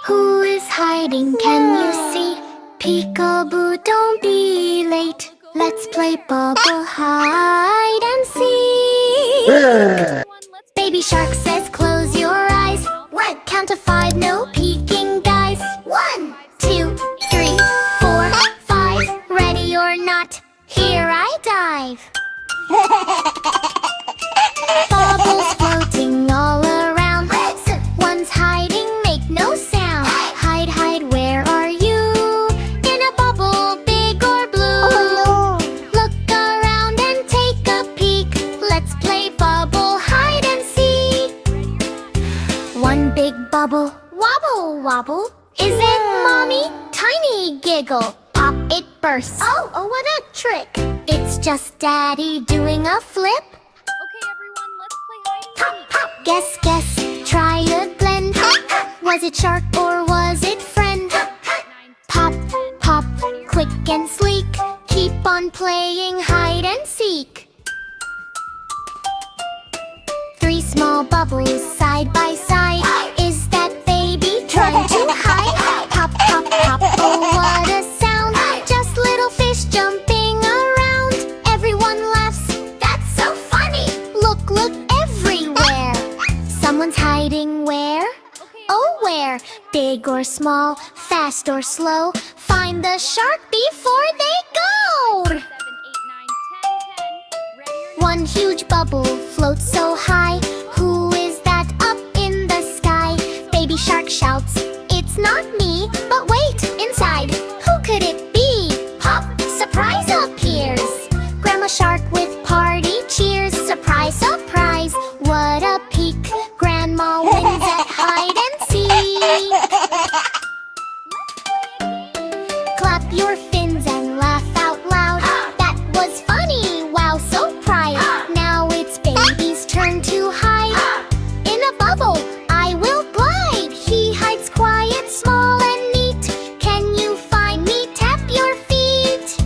Who is hiding, can you see? Peekaboo, don't be late. Let's play bubble hide and seek. Baby shark says close your eyes. One, count to 5, no peeking guys. 1, 2, 3, 4, 5. Ready or not, here I dive. Bubbles floating all around. One's hiding, make no sound. Hide, hide, where are you? In a bubble, big or blue? Oh, no. Look around and take a peek. Let's play bubble hide and seek. One big bubble, wobble, wobble. Is it Mommy? Tiny giggle. Pop, it bursts. Oh, what a trick. It's just Daddy doing a flip. Okay, everyone, let's play hide and seek. Guess, guess, try a blend. Was it shark or was it friend? Pop, pop, quick and sleek. Keep on playing hide and seek. 3 small bubbles side by side. Is that baby trying to hide? Pop, pop, pop, oh what a sound. Just little fish jumping around. Everyone laughs, that's so funny. Look, look everywhere. Someone's hiding where? Oh, where? Big or small, fast or slow. Find the shark before they go. 7, 8, 9, 10, 10. Ready or not? One huge bubble floats so high. Who is that up in the sky? Baby shark shouts, it's not me. But wait, inside, who could it be? Pop, surprise appears. Grandma shark with party cheers. Surprise, surprise, what a peek. Grandma wins at hide and seek. Clap your fins and laugh out loud. That was funny, wow, so proud. Now it's baby's turn to hide. In a bubble, I will glide. He hides quiet, small and neat. Can you find me? Tap your feet.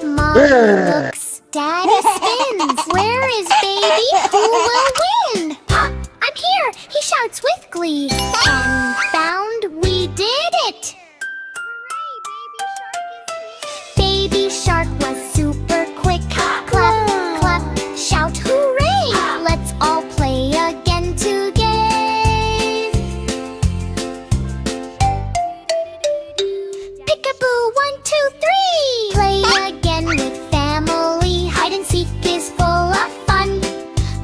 Mom looks, Daddy spins. Where is baby? Who will win? Pop, I'm here, he shouts with glee. And found, we did it. Hooray, baby shark is here. Baby shark was super quick. Clap, clap, shout hooray. Let's all play again together. Peekaboo, 1, 2, 3. Play again with family. Hide and seek is full of fun.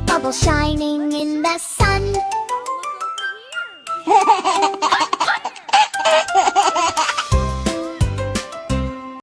Bubbles shining in the sun. Look over here.